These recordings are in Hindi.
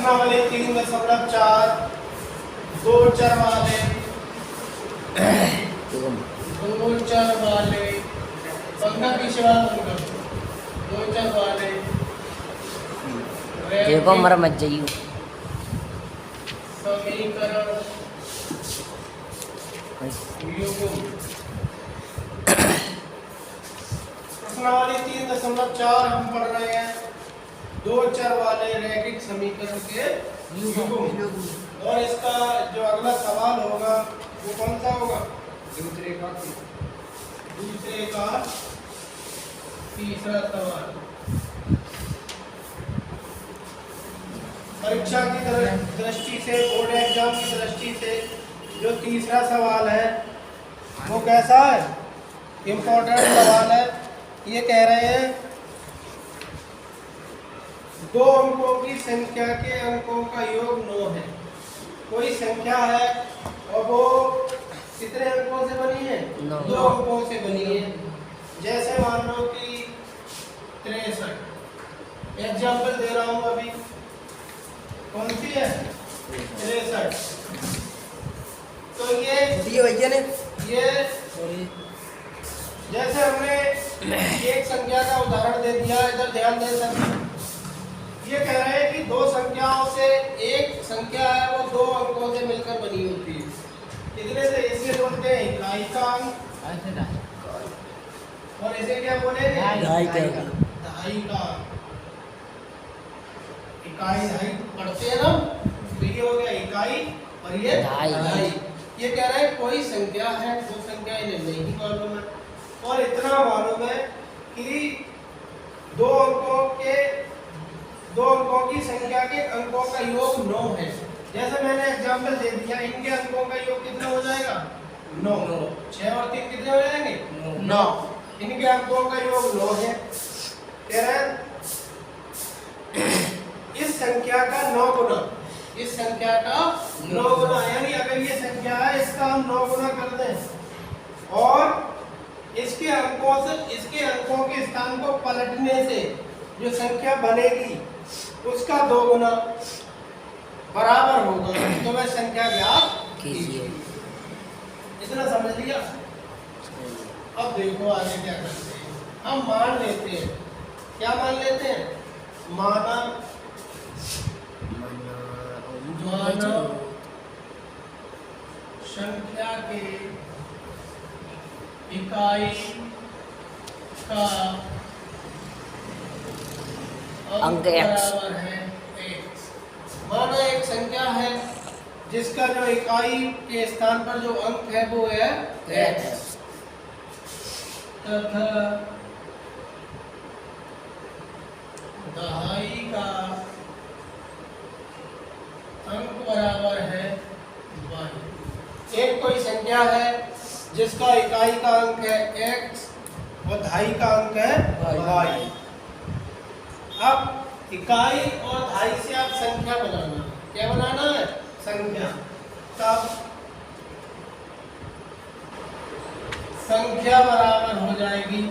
प्रश्नावली 3.4 दो चर वाले पंखा पीछे वाला बंद कर दो। दो चर वाले देखो मर मत जाइयो। समीकरण युग्म। प्रश्नावली 3.4 हम पढ़ रहे हैं दो चर वाले रैखिक समीकरण के युग्म। और इसका जो अगला सवाल होगा वो कौन सा होगा? दूसरे का तीसरा सवाल। परीक्षा की दृष्टि से, बोर्ड एग्जाम की दृष्टि से जो तीसरा सवाल है वो कैसा है? इम्पोर्टेंट सवाल है। ये कह रहे हैं दो अंकों की संख्या के अंकों का योग 9 है। कोई संख्या है और वो कितने अंकों से बनी है? 2 अंकों से बनी है। जैसे मान लो कि 63। एग्जाम्पल दे रहा हूं अभी। कौन सी है? 63। तो ये भैया ने ये जैसे हमने एक संख्या का उदाहरण दे दिया, इधर ध्यान दे सकते। ये कह रहे हैं कि दो संख्याओं से एक संख्या है वो 2 अंकों से मिलकर बनी होती है। कितने से? इसे बोलते हैं इकाई का अंक। और इसे क्या बोलेंगे? ढाई का। इकाई ढाई पढ़ते हैं ना, तो ये हो गया इकाई और ये ढाई। ये कह रहे हैं कोई संख्या है, वो संख्या इन्हें नहीं मालूम है और इतना मालूम है कि दो अंकों की संख्या के अंकों का योग 9 है। जैसे मैंने एग्जाम्पल दे दिया, इनके अंकों का योग कितना हो जाएगा? 9। 6 और 3 कितने हो जाएंगे? 9। इनके अंकों का योग 9 है। कह रहे हैं इस संख्या का 9 गुना, इस संख्या का 9 गुना, यानी अगर ये संख्या है इसका हम 9 गुना कर दें और इसके अंकों के स्थान को पलटने से जो संख्या बनेगी उसका 2 गुना बराबर होगा, तो वह संख्या ज्ञात कीजिए। इतना समझ लिया? अब देखो आगे क्या करते हैं। हम मान लेते हैं, क्या मान लेते हैं? मानव संख्या के इकाई का अंक बराबर है x। माना एक संख्या है जिसका जो इकाई के स्थान पर जो अंक है वो है x तथा दहाई का अंक बराबर है y। एक कोई संख्या है जिसका इकाई का अंक है x और दहाई का अंक है y। अब इकाई और दहाई से आप संख्या बनाना। क्या बनाना है? संख्या। तब संख्या बराबर हो जाएगी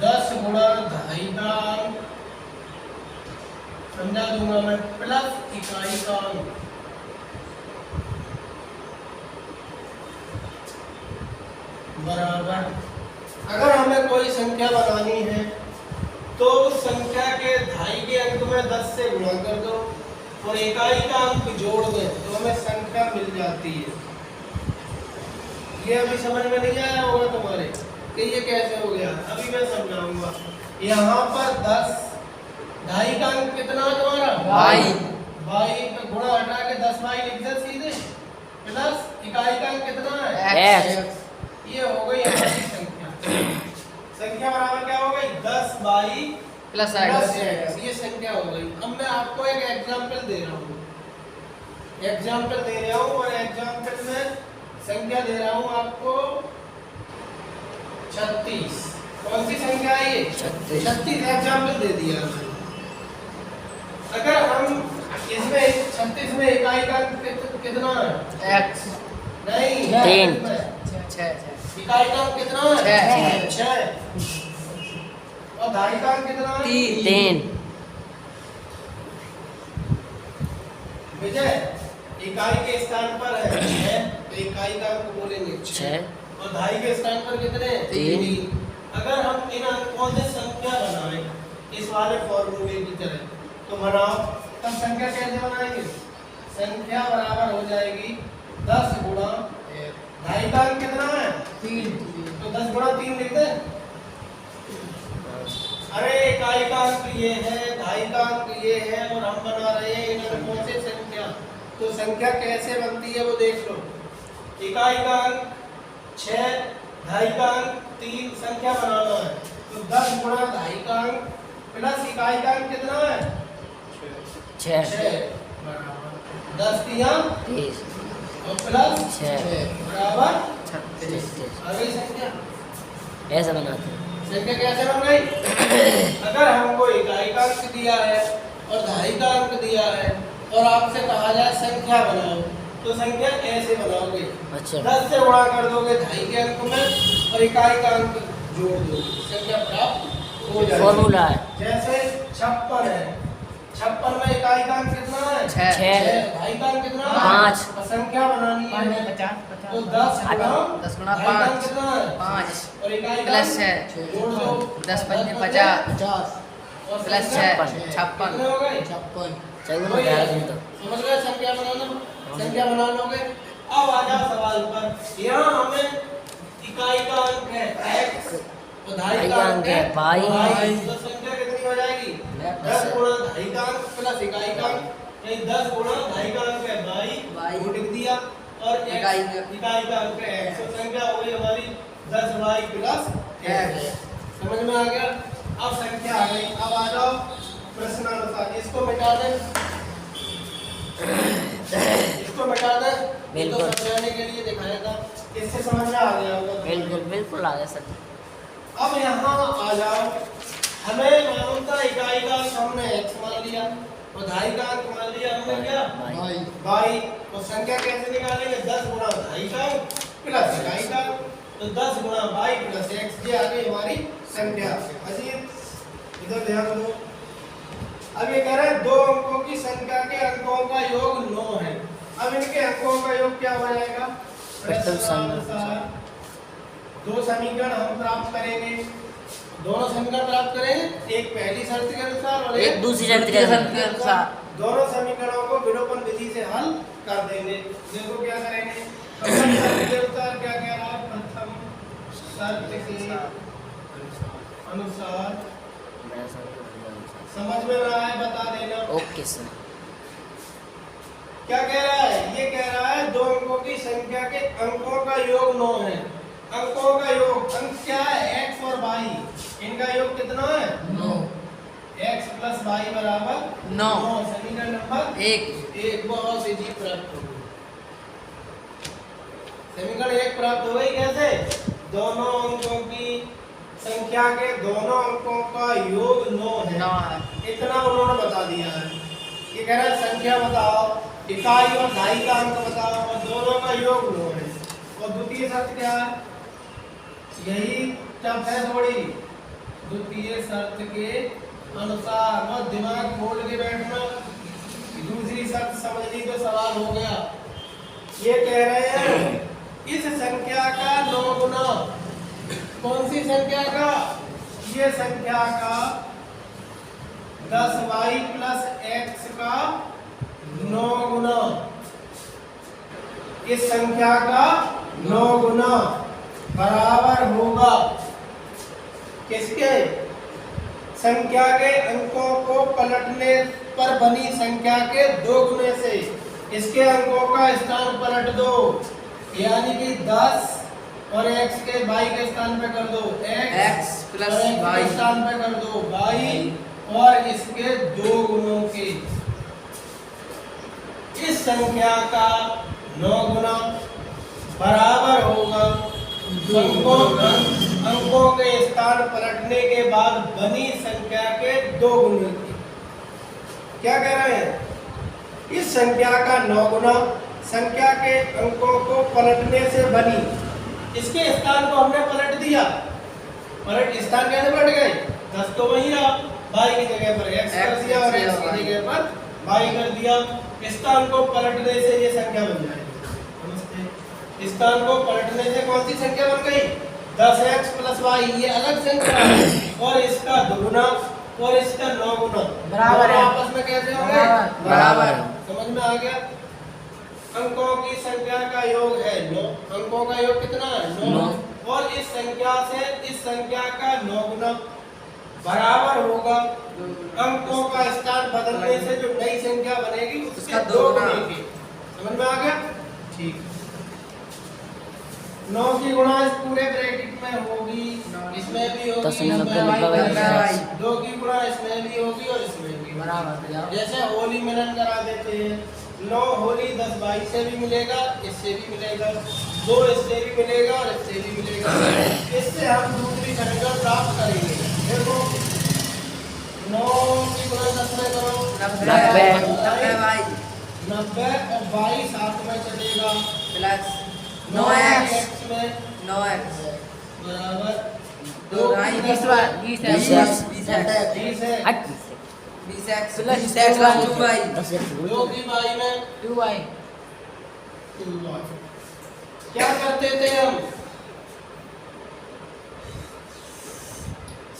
10 गुणा दहाई का अंक, समझा दूंगा मैं, प्लस इकाई का अंक बराबर। अगर हमें कोई संख्या बनानी है तो उस संख्या के दहाई के अंक में 10 से गुणा कर दो और इकाई का अंक जोड़ दें तो हमें संख्या मिल जाती है। ये अभी समझ में नहीं आया होगा तुम्हारे कि ये कैसे हो गया, अभी मैं समझाऊंगा। यहाँ पर 10, दहाई का अंक कितना है तुम्हारा? बाई का गुणा हटा के 10 बाई लिख दे सीधे, प्लस इकाई का अंक कितना है? x। ये हो गई हमारी संख्या। संख्या बराबर क्या हो गई? 10 बाई प्लस x। ये संख्या हो गई। अब मैं आपको एक एग्जाम्पल दे रहा हूँ, और एग्जाम्पल में संख्या दे रहा हूँ आपको 36। कौन सी संख्या है ये? 36 एग्जाम्पल दे दिया। अगर हम इसमें 36 में इकाई का कितना है? x। नहीं, 3। इकाई का कितना है? 6। और दहाई का कितना है? 3। विजय इकाई के स्थान पर है 6, तो इकाई का अंक बोलेंगे 6 और धाई के स्थान पर कितने 3। अगर हम इन अंकों से संख्या बनाएं इस वाले फॉर्मूले की तरह तो बनाओ, तब संख्या कैसे बनाएंगे? संख्या बराबर हो जाएगी 10 गुणा धाई का अंक कितना है 3, तो 10 गुणा 3 लिख दें। अरे इकाई का अंक ये है, धाई का अंक ये है और हम बना रहे हैं इन अंकों से संख्या, तो संख्या कैसे बनती है वो देख लो। इकाई का अंक 6, धाई का अंक 3, संख्या बनाना है तो 10 गुणा धाई का अंक प्लस इकाई का अंक कितना है 6 बराबर 10 3 और प्लस 6 बराबर 36। आ गई संख्या। ऐसा बनाते हैं। संख्या कैसे बन गई? अगर हमको इकाई का अंक दिया है और धाई का अंक दिया है और आपसे कहा जाए संख्या बनाओ, तो संख्या ऐसे बनाओगे। अच्छा 10 से गुणा कर दोगे धाई के अंक में और इकाई का अंक जोड़ दोगे, संख्या प्राप्त हो जाएगी। फॉर्मूला है जैसे 56 है, 56 में इकाई का अंक कितना है 6 धाई का अंक कितना है 5 और संख्या बनानी है तो 10 गुणा 10 गुणा धाई का अंक 5 कितना है 5 और इकाई का प्लस अंक 6 जोड़ दो 10 पंजे 50 और प्लस संख्या 6 कितने 56 हो गए? चलो वही है। 11 दिन तो समझ गए संख्या बनाना? संख्या बना लोगे। अब आ जाओ सवाल पर। यहाँ हमें इकाई का अंक है x और धाई का अंक है y, तो संख्या कितनी हो जाएगी 10 गुणा धाई का अंक प्लस इकाई का अंक, यानी 10 गुणा धाई का अंक है y वो लिख दिया और इकाई का अंक है x, तो संख्या हो गई हमारी 10y प्लस x। समझ में आ गया? अब संख्या आ गई। अब आ जाओ प्रश्नानुसार, इसको मिटा दें, इसको मिटा दें, ये तो बिल्कुल। समझाने के लिए दिखाया था, इससे समझ में आ गया होगा। बिल्कुल बिल्कुल आ गया सर। अब यहाँ आ जाओ, हमें मालूम था इकाई का अंक हमने x मान लिया और धाई का अंक मान लिया हमने क्या y, और संख्या कैसे निकालेंगे 10 गुणा धाई का अंक प्लस इकाई का अंक, तो 10 गुणा y प्लस x ये आ गई हमारी संख्या। अजीत इधर ध्यान दो। अब ये कह रहे हैं दो अंकों की संख्या के अंकों का योग 9 है। अब इनके अंकों का योग क्या हो जाएगा? प्रश्नानुसार दो समीकरण हम प्राप्त करेंगे, दोनों समीकरण प्राप्त करेंगे, एक पहली शर्त के अनुसार और एक दूसरी शर्त के अनुसार। दोनों समीकरणों को विलोपन विधि से हल कर देंगे। देखो क्या करेंगे, प्रथम शर्त के अनुसार क्या कह रहा है? प्रथम शर्त के अनुसार समझ में रहा है बता देना। Okay sir. क्या कह रहा है? ये कह रहा है दो अंकों की संख्या के अंकों का योग 9 है। अंकों का योग, अंक क्या है x और y, इनका योग कितना है 9, x प्लस y बराबर 9। समीकरण नंबर 1 बहुत इजी प्राप्त हो गई। समीकरण 1 प्राप्त हो गई। कैसे? दोनों अंकों की संख्या के दोनों अंकों का योग 9 है, इतना उन्होंने बता दिया है। ये कह रहा है संख्या बताओ, इकाई और धाई का अंक बताओ और दोनों का योग 9 है। और द्वितीय शर्त क्या है? यही टफ है थोड़ी। द्वितीय शर्त के अनुसार मत दिमाग खोल के बैठना, दूसरी शर्त समझनी तो सवाल हो गया। ये कह रहे हैं इस संख्या का 9 गुना, कौन सी संख्या का? ये संख्या का 10y प्लस x का 9 गुना, इस संख्या का 9 गुना बराबर होगा किसके? संख्या के अंकों को पलटने पर बनी संख्या के 2 गुने से। इसके अंकों का स्थान पलट दो, यानी कि 10 और x के y के स्थान पे कर दो x प्लस और x y के स्थान पे कर दो y और इसके 2 गुणों के। इस संख्या का 9 गुना बराबर होगा अंकों के स्थान पलटने के बाद बनी संख्या के 2 गुने की। क्या कह रहे हैं? इस संख्या का 9 गुना संख्या के अंकों को पलटने से बनी, इसके स्थान को हमने पलट दिया। स्थान कैसे पलट गए? 10 तो वही रहा, y की जगह पर x कर दिया और x की जगह पर y कर दिया। स्थान को पलटने से ये संख्या बन जाएगी। नमस्ते। स्थान को पलटने से कौन सी संख्या बन गई? 10x + y, ये अलग संख्या है और इसका दुगुना और इसका 9 गुना बराबर है। आपस में कैसे होंगे? बराबर। समझ में आ गया? अंकों की संख्या का योग है 9। अंकों का योग कितना है? 9। और इस संख्या से इस संख्या का 9 गुना बराबर होगा अंकों का स्थान बदलने से जो नई संख्या बनेगी उसका 2 गुना। समझ में आ गया? ठीक। 9 की गुणा इस पूरे ब्रैकेट में होगी, इसमें भी होगी, 2 की गुणा इसमें भी होगी और इसमें भी बराबर। जैसे होली मिलन करा देते हैं, 9 होली 10 22 से भी मिलेगा, इससे भी मिलेगा, 2 इससे भी मिलेगा और इससे भी मिलेगा। इससे हम दूसरी संख्या प्राप्त करेंगे। देखो 9 की गुणा 10 में करो, 90 और 22 साथ में चलेगा, प्लस 9x में 9x बराबर 2 20 है 20 है। हट 20x प्लस 2y 2 की y में 2y 2y। क्या करते थे हम?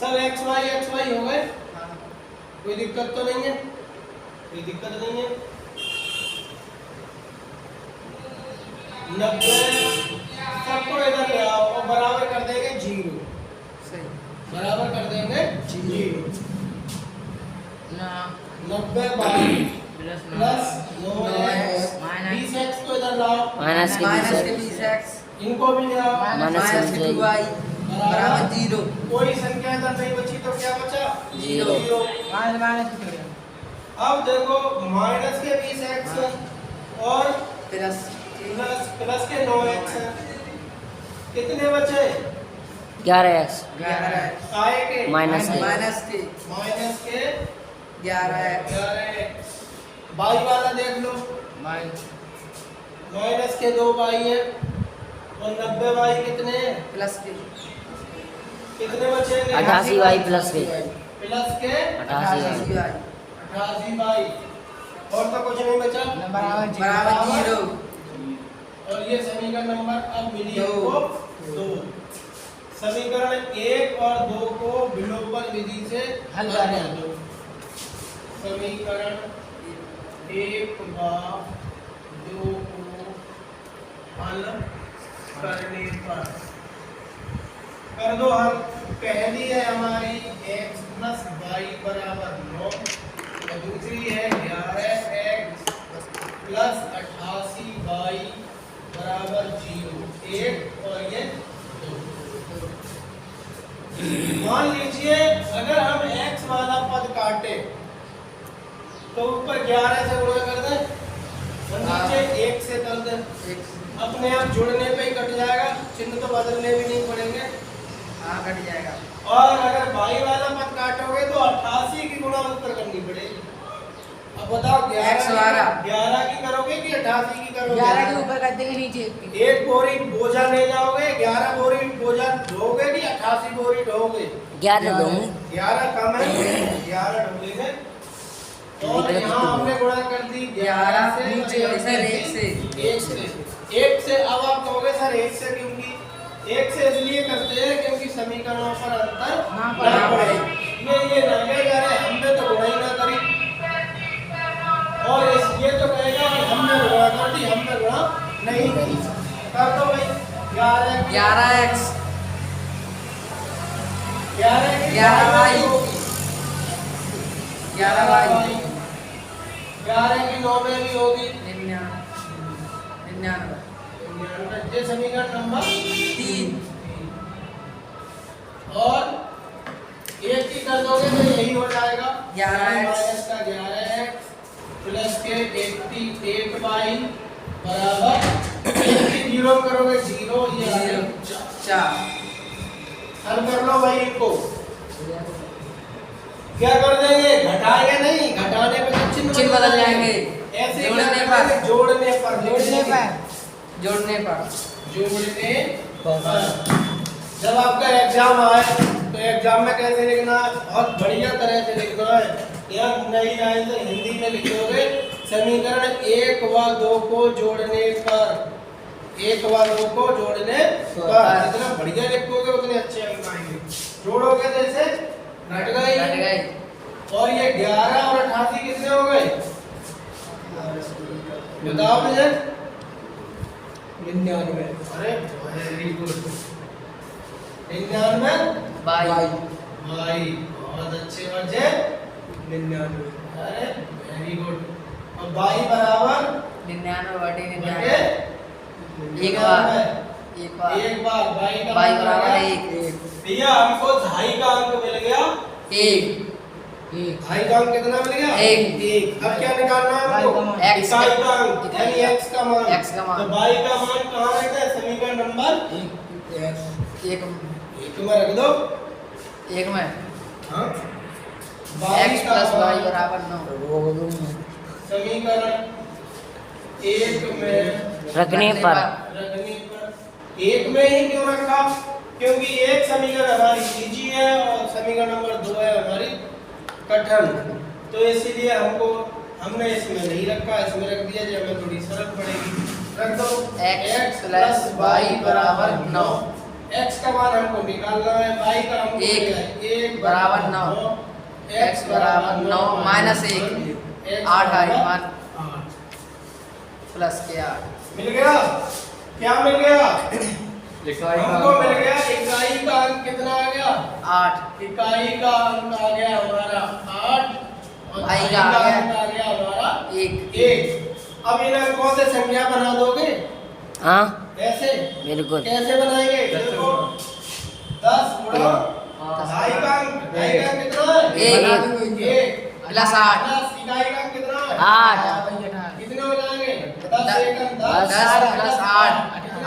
सब x y हो गए, कोई दिक्कत तो नहीं है? कोई दिक्कत नहीं है। 90 सबको इधर ले आओ और बराबर कर देंगे 0। सही बराबर कर देंगे 0। ना 90 22 प्लस प्लस 9x 20x को इधर लाओ, माइनस के माइनस के 20 20x इनको भी ले आओ, माइनस माइनस के 2y बराबर 0। कोई संख्या इधर नहीं बची तो क्या बचा? 0। 0। माइनस अब देखो माइनस के 20x और प्लस प्लस के 9x कितने बचे? 11x 11x आए के माइनस के माइनस के 11x 11x। बाई वाला देख लो, माइनस के 2 बाई है और 90 बाई कितने हैं? प्लस के कितने बचेंगे? 88y प्लस के प्लस के 88y 88 बाई और तो कुछ नहीं बचा बराबर 0। और ये समीकरण नंबर अब मिली दो। हमको 2। समीकरण 1 और 2 को विलोपन विधि से हल कर करें। दो। समीकरण 1 व 2 को हल करने पर कर दो हल। पहली है हमारी x + y बराबर 9 और दूसरी है 11x प्लस 88y बराबर 0। 1 और ये 2। मान लीजिए अगर हम x वाला पद काटे तो ऊपर 11 से गुणा कर दें और नीचे 1 से कर दें, अपने आप जुड़ने पे ही कट जाएगा, चिन्ह तो बदलने भी नहीं पड़ेंगे। हाँ कट जाएगा। और अगर बाई वाला पद काटोगे तो 88 की गुणा ऊपर करनी पड़ेगी। अब बताओ 11 की करोगे कि 88 की करोगे? 11 के ऊपर कर देंगे नीचे। एक बोरी बोझा ले जाओगे, 11 बोरी बोझा ढोगे कि 88 बोरी ढोगे? 11 दूंगी 11 कम है, 11 ढोगे। और यहाँ हमने गुणा कर दी 11 से नीचे सर 1 से 1 से। अब आप कहोगे सर 1 से क्योंकि 1 से इसलिए करते हैं क्योंकि समीकरणों पर अंतर ना पड़े। ये ना कहे यार हमने तो गुणा ही ना करी, और ये तो कहेगा कि हमने गुणा कर दी, हमने गुणा नहीं करी। कर दो भाई 11x 11y 11 की 9 में भी होगी 99 ये समीकरण नंबर 3। और 1 की कर दोगे तो यही हो जाएगा 11x माइनस का 11x प्लस के 88y बराबर 0 करोगे 0 ये आ गया 4। हल कर लो भाई इनको। क्या कर देंगे? घटाएंगे नहीं, घटाने पे तो चिन्ह बदल जाएंगे। ऐसे ही जोड़ने क्या करेंगे? पर। जोड़ने पर जोड़ने पर जब आपका एग्जाम आए तो एग्जाम में कैसे लिखना है? बहुत बढ़िया तरह से लिखना है। यहाँ नई लाइन से हिंदी में लिखोगे समीकरण 1 व 2 को जोड़ने पर, 1 व 2 को जोड़ने पर जितना बढ़िया लिखोगे उतने अच्छे अंक आएंगे। जोड़ोगे तो इसे घट घट गई, गई। और ये 11 और 88 कितने हो गए बताओ मुझे। 99। अरे वेरी गुड। 99 बाई। भाई बहुत अच्छे बच्चे। 99। अरे वेरी गुड। और बाई बराबर 99/99। एक एक बार। एक बार बाई का बाई मान बराबर आ गया। 1। भैया हमको ढाई का अंक मिल गया। 1। ढाई का अंक कितना मिल गया? एक। अब क्या निकालना है हमको? X इकाई का अंक यानी x का मान। X का मान। तो बाई का मान कहाँ रहता है? समीकरण नंबर 1 एक में रख दो। 1 में हाँ x + y बराबर 9। समीकरण 1 में रखने पर रखने पर, 1 में ही क्यों रखा? क्योंकि एक समीकरण हमारी इजी है और समीकरण नंबर 2 है हमारी कठिन। तो इसीलिए हमने इसमें नहीं रखा, इसमें रख दिया जो हमें थोड़ी सरल पड़ेगी। रख दो x + y बराबर 9। x का मान हमको निकालना है, y का हमको 1 1 बराबर 9। x बराबर 9 -1 8 आई मान प्लस के 8 मिल गया। क्या मिल गया? हमको मिल गया इकाई का अंक कितना आ गया? 8। इकाई का अंक आ गया हमारा 8 और भाई ढाई का का आ गया अंक आ गया हमारा 1। 1। अब इन अंकों से संख्या बना दोगे हाँ ऐसे? बिल्कुल। कैसे बनाएंगे? देखो 10 गुणा ढाई का अंक कितना है? 1 1 प्लस 8 प्लस इकाई का अंक कितना है? 8 कितने हो जाएंगे? 10 एकम 10 प्लस 8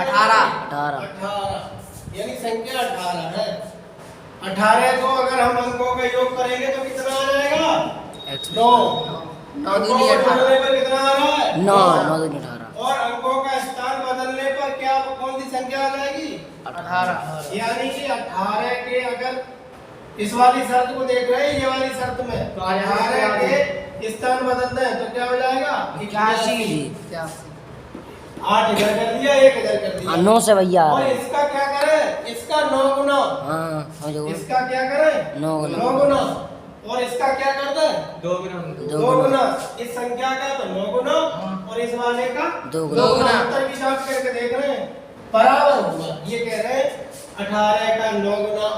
18। 18 यानी संख्या 18 है। 18 को अगर हम अंकों का योग करेंगे तो कितना आ जाएगा? 9। 9 दूनी 18। पर कितना आ रहा है? 9 9 दूनी 18 और अंकों का स्थान बदलने पर क्या कौन सी संख्या आ जाएगी? 18। यानी कि 18 के अगर इस वाली शर्त को देख रहे हैं, ये वाली शर्त में तो 18 के स्थान बदलते हैं तो क्या हो जाएगा? 81। 8 इधर कर दिया, 1 इधर कर दिया। 9 से भैया और इसका क्या करें? इसका 9 गुना। हाँ समझो इसका क्या करें? 9 गुना 9 गुना। और इसका क्या करते हैं? 2 2 गुना। इस संख्या का तो 9 गुना और इस वाले का 2 दो गुना गुना। उत्तर की जांच करके देख रहे हैं बराबर होगा। ये कह रहे हैं 18 का 9 गुना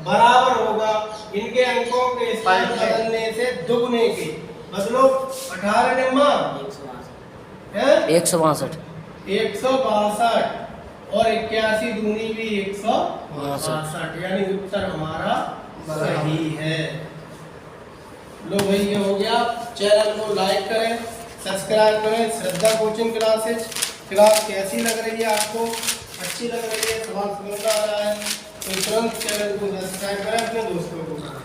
बराबर होगा इनके अंकों के स्थान बदलने से दुगने के। बदलो 18 निम्मा 162 162 और 81 दूनी भी 162 यानी उत्तर हमारा सही है। लो भाई ये हो गया। चैनल को लाइक करें, सब्सक्राइब करें। श्रद्धा कोचिंग क्लासेज क्लास कैसी लग रही है आपको? अच्छी लग रही है? सवाल समझ आ रहा है तो तुरंत चैनल को सब्सक्राइब करें, अपने दोस्तों को बताएं।